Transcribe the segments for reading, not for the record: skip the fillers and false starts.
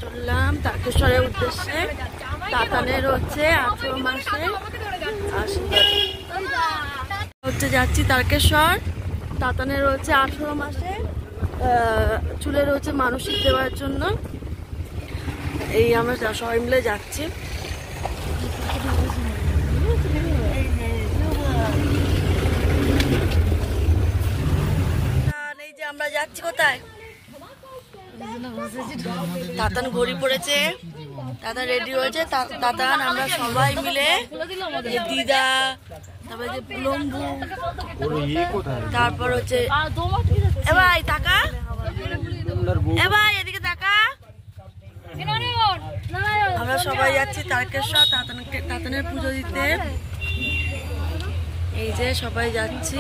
চললাম তারকেশ্বরের উদ্দেশ্যে। তাতানের হচ্ছে 18 মাসে হচ্ছে যাচ্ছি তারকেশ্বর। তাতানের হচ্ছে 18 মাসে চুলের হচ্ছে মানসিক দেওয়ার জন্য। এই আমরা সবাই মিলে যাচ্ছি। এই যে আমরা যাচ্ছি কোথায়? তাতান ঘড়ি পড়েছে, তাতান রেডি হয়েছে। তাতান আমরা সবাই মিলে দিদা, তারপরে যে লম্বু, তারপর হচ্ছে এ ভাই তাকা, এ ভাই এদিকে তাকা। আমরা সবাই যাচ্ছি তারকেশ্বর তাতানের পুজো দিতে। এই যে সবাই যাচ্ছি।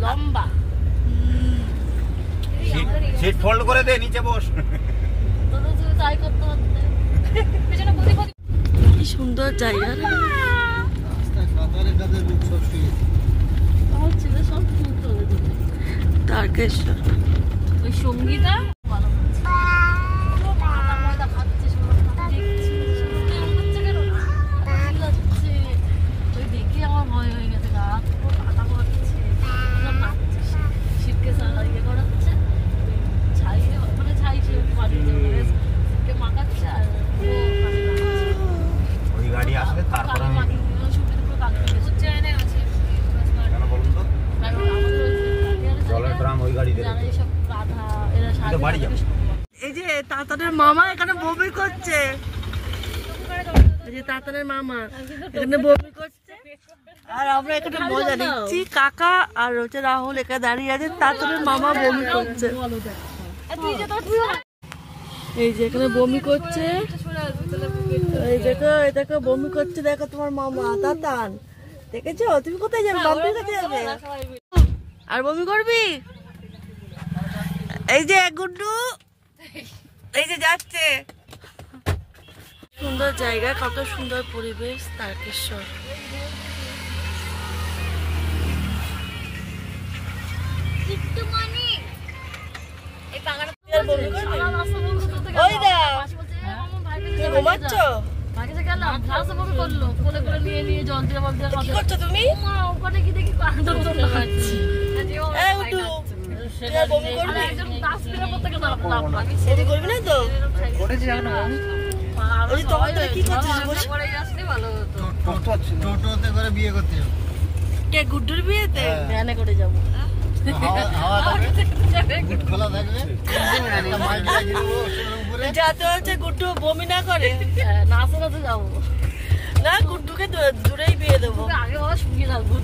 লম্বা সিট ফোল্ড করে দে, নিচে বস। কি সুন্দর জায়গা। তারকেশ্বর ওই সঙ্গীতা এই যে তাতানের মামা এখানে বমি করছে। এই যে তাতানের মামা এখানে বমি করছে আর আমরা এখানে মজা নিচ্ছি। কাকা আর হচ্ছে রাহুল এখানে দাঁড়িয়ে আছে, তাতানের মামা বমি করছে। এই যে এখানে বমি করছে, এই দেখো এই দেখো বমি করছে। দেখো তোমার মামা তাতান, দেখেছো? তুমি কোথায় যাবে? মাম্মির কাছে যাবে আর বমি করবি? এই যে গুড্ডু এই যে যাচ্ছে। সুন্দর জায়গা, কত সুন্দর পরিবেশ তারকেশ্বর। ঘুমাচ্ছ? কি করছো তুমি? গুড্ডুর বিয়েতে ভ্যানে করে যাবো। যাতে হচ্ছে গুড্ডু বমি না করে, নাচতে নাচতে যাবো না। গুড্ডুকে দূরেই বিয়ে দেবো। আগে শুকিয়ে যাবো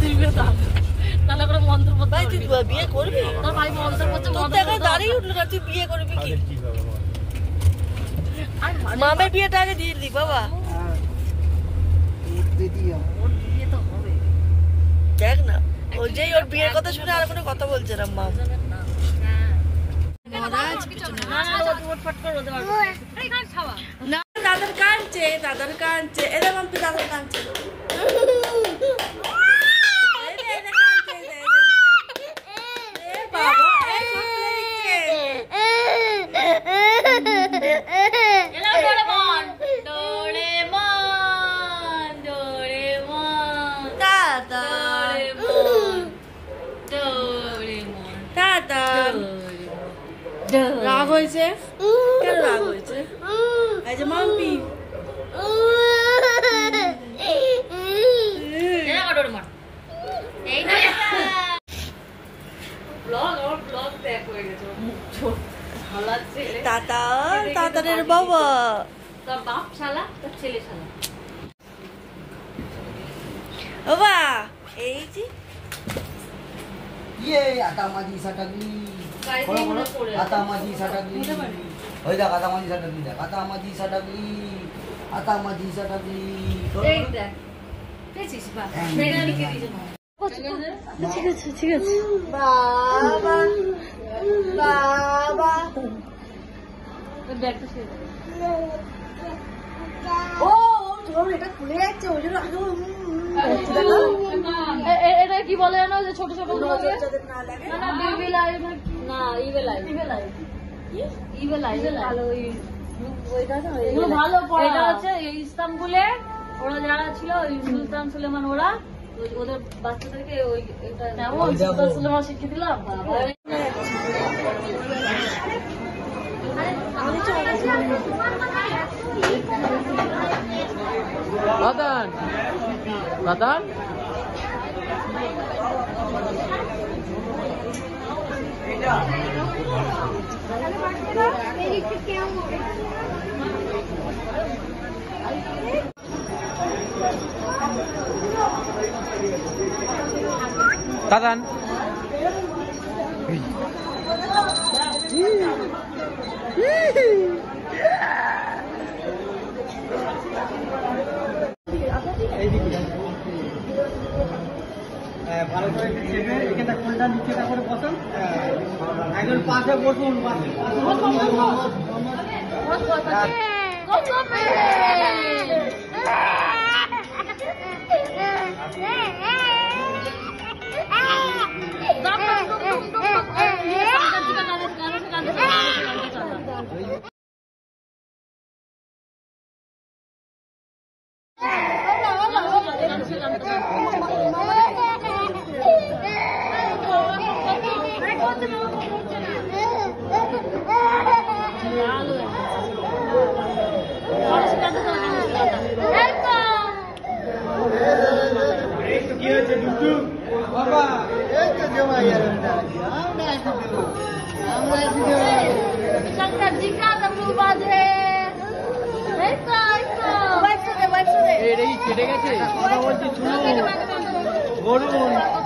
তাহলে করে মন্ত্র পড়তে। ভাই তুই বিয়ে করবি? তোর ভাই মন্ত্র পড়ছে, দাঁড়িয়ে উঠলো না, তুই বিয়ে করবি কি? মামের বিয়েটা আগে দিয়ে দি বাবা। দেখ না ও যেই ওর বিয়ের কথা শুনে আর কোনো কথা বলছে না মা। দাদার কাঁদছে, দাদার কাঁদছে, এরা মাম্পি দাদার কাঁদছে। রাগ হয়েছে? কেন রাগ হয়েছে? এই যে মাম্পি তাতানের বাবা বাপ শালা, তোর ছেলে শালা। বাবা এই যে আটা মাজি সাটাগলি, আটা মাজি সাটাগলি, ওই দেখ আটা মাজি সাটাগলি, দেখ আটা মাজি সাটাগলি, আটা মাজি সাটাগলি। ঠিক আছে ঠিক আছে। বাবা বাবা ও এটা খুলে যাচ্ছে ওই জন্য এটা কি বলে জানো যে ছোট ছোট ভালো এটা হচ্ছে ইস্তাম্বুলে ওরা যারা ছিল সুলতান সুলেমান ওরা ওদের বাচ্চাদেরকে ওই সুলতান সুলেমান শিখিয়ে দিলাম। বাদান বাদান দাদান ভালো করে চেপে এখানটা কোনটা নিচেটা করে বসুন, একজন পাশে বসুন, शंकर जी का डमरू बाजे কেটে গেছে কথা বলছি, বলুন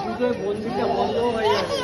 দুটোই বন্ধুটা বন্ধ হয়ে যাবে।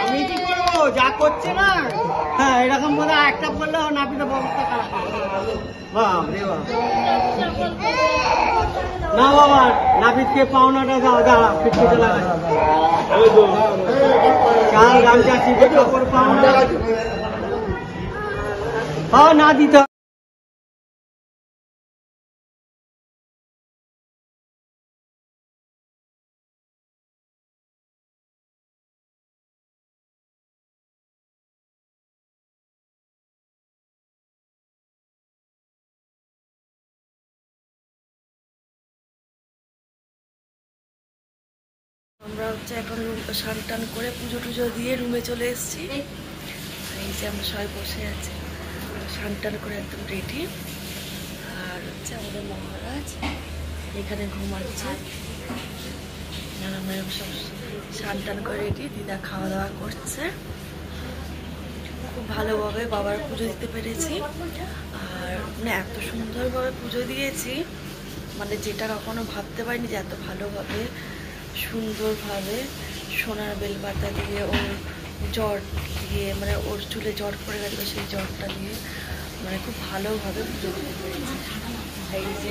আমি কি করবো যা করছে না, হ্যাঁ এরকম বলে একটা বললে নাপিতের ব্যবস্থা খারাপ। না বাবা নাপিতকে পাওনাটা দাও, দাঁড়া পিঠে লাগাই চাল গামছা চিপে কাপড় পাওনা না দিতে। আমরা হচ্ছে এখন স্নান টান করে পুজো টুজো দিয়ে রুমে চলে এসেছি। এই যে আমরা সবাই বসে আছি স্নান টান করে একদম রেডি। আর হচ্ছে আমাদের মহারাজ এখানে ঘুমাচ্ছে, আমরা সব স্নান টান করে রেডি। দিদা খাওয়া দাওয়া করছে। খুব ভালোভাবে বাবার পুজো দিতে পেরেছি, আর মানে এত সুন্দরভাবে পুজো দিয়েছি মানে যেটা কখনো ভাবতে পারিনি যে এত ভালোভাবে সুন্দরভাবে সোনার বেলপাতা দিয়ে ওর জ্বর দিয়ে মানে ওর চুলে জ্বর পড়ে গেছিলো সেই জ্বরটা দিয়ে মানে খুব ভালোভাবে পুজো দিতে পেরেছি। এই যে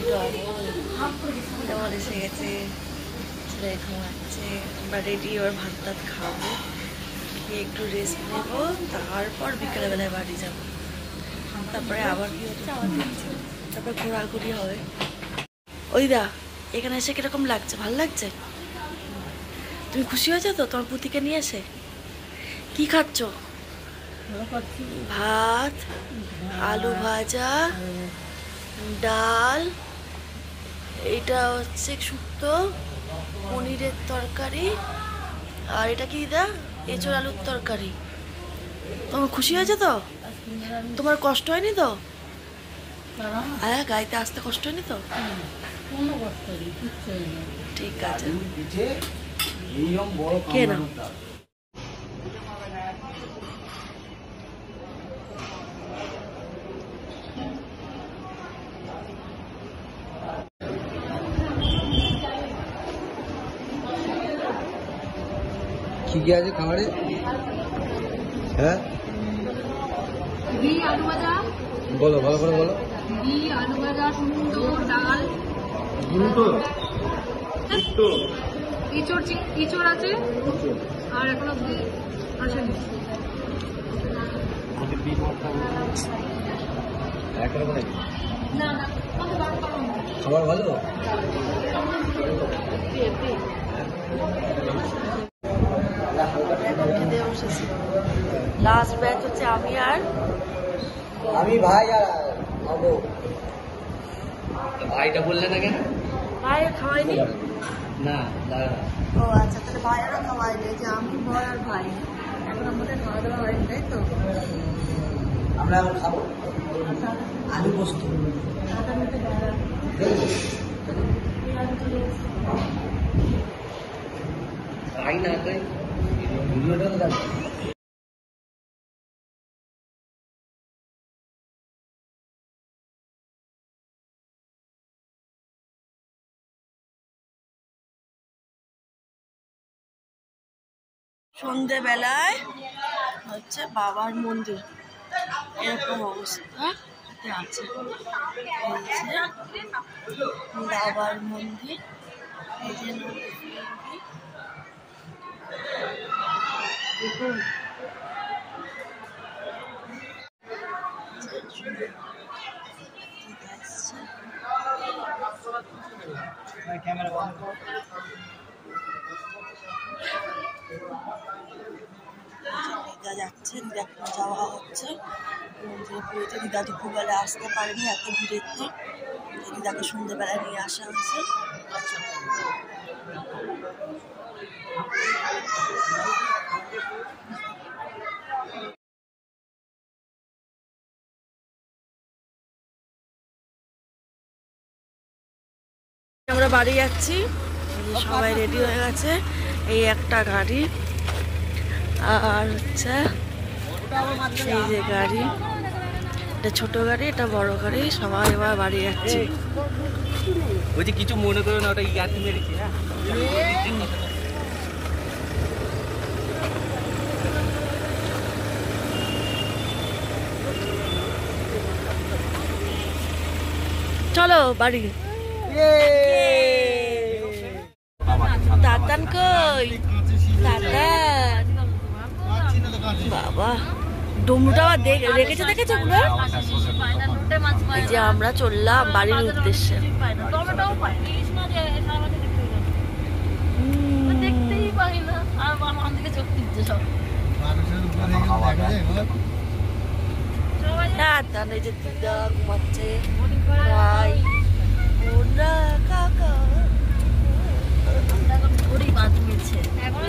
ডবল এসে গেছে, ছেলে ঘুমাচ্ছে, আমরা রেডি ওর ভাত টাত খাবো, খেয়ে একটু রেস্ট নেবো, তারপর বিকেলবেলায় বাড়ি যাবো। তারপরে আবার কি হচ্ছে আবার দেখছি, তারপর ঘোরাঘুরি হবে। ওই দা এখানে এসে কিরকম লাগছে? ভালো লাগছে? তুমি খুশি হয়েছো তো তোমার পুতিকে নিয়ে এসে? কি খাচ্ছ? ভাত, আলু ভাজা, ডাল, এটা হচ্ছে শুক্তো, পনিরের তরকারি, আর এটা কি দিদা? এঁচোড় আলুর তরকারি। তোমার খুশি হয়েছে তো? তোমার কষ্ট হয়নি তো? হ্যাঁ, গাইতে আসতে কষ্ট হয়নি তো? ঠিক আছে, কে না? কি কি আছে খাবারে? হ্যাঁ আলু ভাজা, বলো, ভালো করে বলো। আলু ভাজা, সুন্দর ডাল, ইঁচড় আছে, আর এখনো আসেনি। না না, খাবার ভালো। লাস্ট ব্যাচ হচ্ছে আমি আর ভাই আর বাবু। ভাইটা বললে না কেন? ভাই খাওয়াইনি। না, ও আচ্ছা, তাহলে ভাইয়েরও খাওয়াইনি। যে আমি, বর আর ভাই, এখন আমাদের খাওয়া দাওয়া হয়নি, তাই তো? আমরা এখন খাবো আলু পোস্ত। তাই না, তাই ভিডিওটা তো দেখো। সন্ধেবেলায় হচ্ছে বাবার মন্দির, এরকম অবস্থা আছে। বাবার মন্দির, এই যে দেখুন ক্যামেরা বন্ধ করো। দিদা যাচ্ছে, দিদা যাওয়া হচ্ছে মন্দিরে পুরীতে। দিদা দুপুরবেলা আসতে পারেনি এত ভিড়েতে, দিদাকে সন্ধ্যেবেলা নিয়ে আসা হয়েছে। আমরা বাড়ি যাচ্ছি, সবাই রেডি হয়ে গেছে। এই একটা গাড়ি, আর হচ্ছে এই যে গাড়ি, এটা ছোট গাড়ি, এটা বড় গাড়ি। সবাই এবার বাড়ি যাচ্ছি। ওই যে কিছু মনে করো না, ওটা ইয়ার্কি মেরেছি। হ্যাঁ, চলো বাড়ি। দাদান কই? দাদান বাবা ডমরুটা আবার রেখেছে, দেখেছো পুরো? এই যে আমরা চললাম বাড়ির উদ্দেশ্যে। দেখতেই পাই না, আর আমার দিকে চোখ দিচ্ছে সব। দাদান এই যে দিদা ঘুমাচ্ছে, ভাই বোনরা, কাকা ওরই বাদ মিলছে। এখন